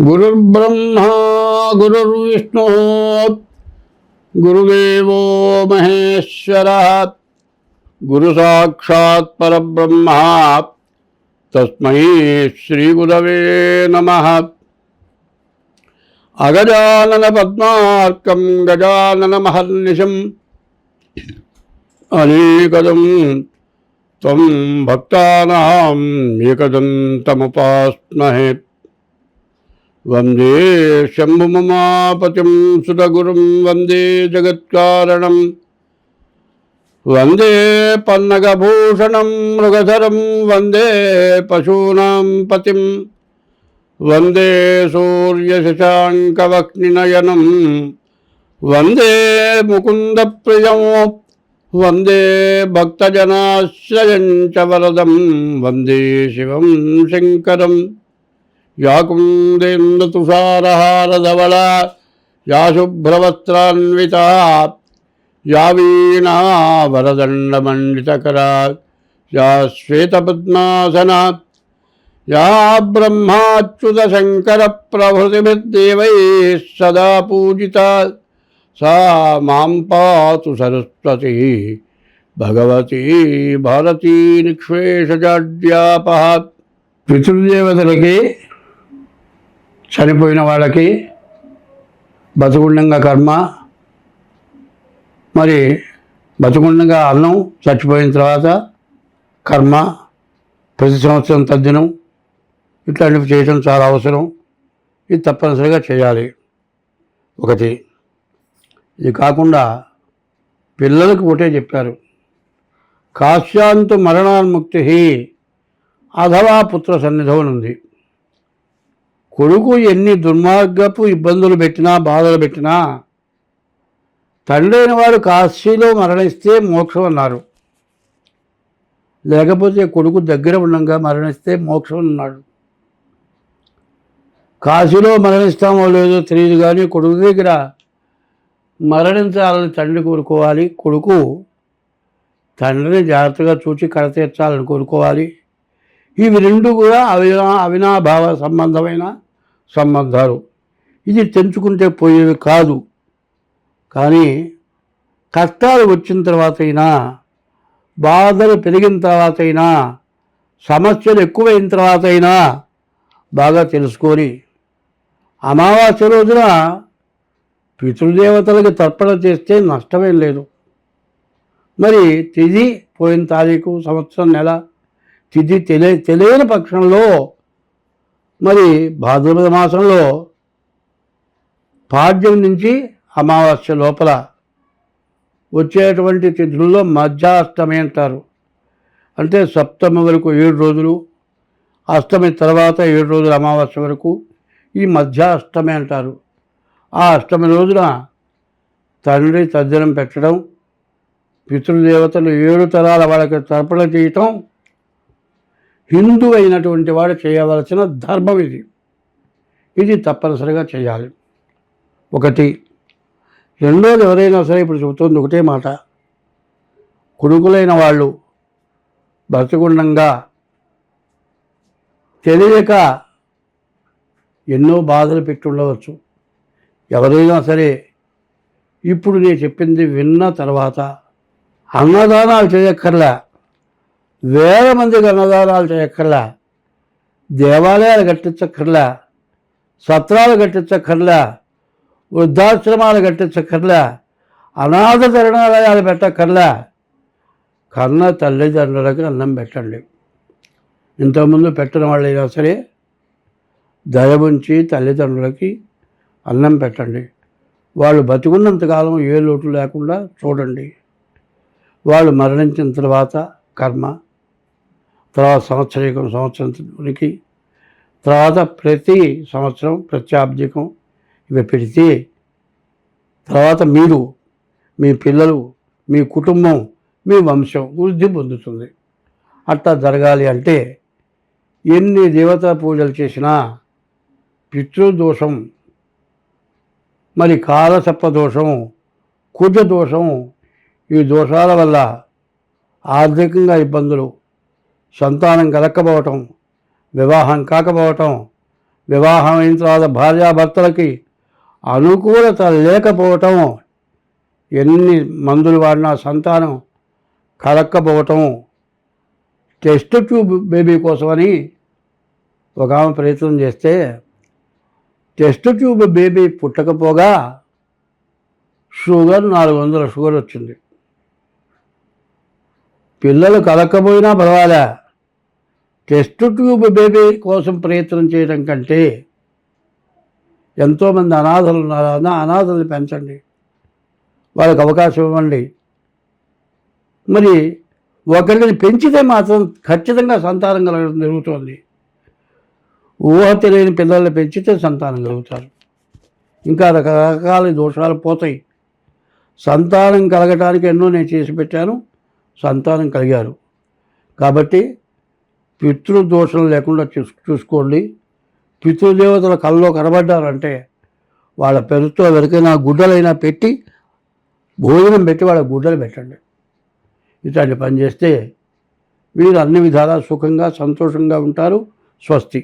गुरुर्ब्रह्मा गुरुर्विष्णु गुरुदेवो महेश्वरः गुरु साक्षात् परब्रह्म तस्मै श्रीगुरवे नमः। अगजानन पद्मार्कं गजानन महर्निशम् अनेकदं त्वं भक्तानां एकदन्तमुपास्महे। वंदे शंभुममापतिं सुतगुरुं वंदे जगत्कारणं वंदे पन्नगभूषणं मृगधरं वंदे पशूनां पतिं वंदे सूर्यशशाङ्कवह्निनयनं वंदे मुकुन्दप्रियं वंदे भक्तजनाश्रयं च वरदं वंदे शिवं शङ्करम्। या कुन्देन्दुतुषारहारधवला या शुभ्रवस्त्रान्विता या वीणा वरदण्डमण्डितकरा या श्वेतपद्मासना या ब्रह्माच्युतशङ्करप्रभृतिभिर्देवैः सदा पूजिता सा मां पातु सरस्वती भगवती भारती निःशेषजाड्यापः। పితృదేవతలకి చనిపోయిన వాళ్ళకి బతుకుండంగా కర్మ, మరి బతుకుండంగా అన్నం, చచ్చిపోయిన తర్వాత కర్మ, ప్రతి సంవత్సరం తద్దినం ఇట్లాంటివి చేయటం చాలా అవసరం. ఇది తప్పనిసరిగా చేయాలి. ఒకటి ఇది కాకుండా పిల్లలకు ఒకటే చెప్పారు, కాశ్యాంతు మరణాన్ముక్తి అథవా పుత్ర సన్నిధం ఉంది. కొడుకు ఎన్ని దుర్మార్గపు ఇబ్బందులు పెట్టినా, బాధలు పెట్టినా, తండ్రి అయిన వాడు కాశీలో మరణిస్తే మోక్షం అన్నారు. లేకపోతే కొడుకు దగ్గర ఉండగా మరణిస్తే మోక్షం అన్నాడు. కాశీలో మరణిస్తామో లేదో తెలియదు, కానీ కొడుకు దగ్గర మరణించాలని తండ్రి కోరుకోవాలి. కొడుకు తండ్రిని జాగ్రత్తగా చూచి కడతీర్చాలని కోరుకోవాలి. ఇవి రెండు కూడా అవినాభావ సంబంధమైన సంబంధాలు. ఇది తెంచుకుంటే పోయేవి కాదు. కానీ కష్టాలు వచ్చిన తర్వాత అయినా, బాధలు పెరిగిన తర్వాత అయినా, సమస్యలు ఎక్కువైన తర్వాత అయినా బాగా తెలుసుకొని అమావాస్య రోజున పితృదేవతలకు తర్పణ చేస్తే నష్టమేం లేదు. మరి తిథి పోయిన తారీఖు, సంవత్సరం, నెల తిథి తెలియని పక్షంలో మరి భాద్రపద మాసంలో పాడ్యం నుంచి అమావాస్య లోపల వచ్చేటువంటి తిథుల్లో మధ్యాష్టమి అంటారు. అంటే సప్తమి వరకు 7 రోజులు, అష్టమి తర్వాత 7 రోజులు అమావాస్య వరకు ఈ మధ్యాష్టమి అంటారు. ఆ అష్టమి రోజున తండ్రి తద్దినం పెట్టడం, పితృదేవతలు 7 తరాల వాళ్ళకి తర్పణ చేయటం హిందూ అయినటువంటి వాడు చేయవలసిన ధర్మం ఇది. ఇది తప్పనిసరిగా చేయాలి. ఒకటి. రెండోది, ఎవరైనా సరే ఇప్పుడు చెబుతుంది ఒకటే మాట, కొడుకులైన వాళ్ళు బ్రతికుండంగా తెలియక ఎన్నో బాధలు పెట్టి ఉండవచ్చు. ఎవరైనా సరే ఇప్పుడు నేను చెప్పింది విన్న తర్వాత అన్నదానాలు చేయక్కర్లే, వేల మందికి అన్నదానాలు చేయక్కర్లే, దేవాలయాలు కట్టించక్కర్లే, సత్రాలు కట్టించక్కర్లే, వృద్ధాశ్రమాలు కట్టించక్కర్లే, అనాథ శరణాలయాలు పెట్టక్కర్లే. కన్న తల్లిదండ్రులకు అన్నం పెట్టండి. ఇంతకుముందు పెట్టిన వాళ్ళైనా సరే దయవుంచి తల్లిదండ్రులకి అన్నం పెట్టండి. వాళ్ళు బతికున్నంతకాలం ఏ లోటు లేకుండా చూడండి. వాళ్ళు మరణించిన తర్వాత కర్మ, తర్వాత సంవత్సరానికి, తర్వాత ప్రతి సంవత్సరం ప్రత్యాబ్దికం ఇవి పెడితే తర్వాత మీరు, మీ పిల్లలు, మీ కుటుంబం, మీ వంశం వృద్ధి పొందుతుంది. అట్లా జరగాలి అంటే ఎన్ని దేవతా పూజలు చేసినా పితృదోషం, మరి కాలసర్ప దోషం, కుజ దోషం, ఈ దోషాల వల్ల ఆర్థికంగా ఇబ్బందులు, సంతానం కలక్కపోవటం, వివాహం కాకపోవటం, వివాహం అయిన తర్వాత భార్యాభర్తలకి అనుకూలత లేకపోవటం, ఎన్ని మందులు వాడినా సంతానం కలక్కపోవటం, టెస్ట్ ట్యూబ్ బేబీ కోసమని ఒక ఆమె ప్రయత్నం చేస్తే టెస్ట్ ట్యూబ్ బేబీ పుట్టకపోగా షుగర్ 400 షుగర్ వచ్చింది. పిల్లలు కలక్కపోయినా పర్వాలే, టెస్ట్ ట్యూబ్ బేబీ కోసం ప్రయత్నం చేయడం కంటే ఎంతోమంది అనాథలు ఉన్నారు, అనాథల్ని పెంచండి, వాళ్ళకి అవకాశం ఇవ్వండి. మరి ఒకరిని పెంచితే మాత్రం ఖచ్చితంగా సంతానం కలగడం జరుగుతుంది. ఊహ తెలియని పిల్లల్ని పెంచితే సంతానం కలుగుతారు. ఇంకా రకరకాల దోషాలు పోతాయి. సంతానం కలగటానికి ఎన్నో నేను చేసి పెట్టాను, సంతానం కలిగారు. కాబట్టి పితృదోషం లేకుండా చూసుకోండి. పితృదేవతల కళ్ళలో కనబడ్డారంటే వాళ్ళ పెరుతో ఎవరికైనా గుడ్డలైనా పెట్టి భోజనం పెట్టి వాళ్ళ గుడ్డలు పెట్టండి. ఇట్లాంటి పని చేస్తే మీరు అన్ని విధాలా సుఖంగా సంతోషంగా ఉంటారు. స్వస్తి.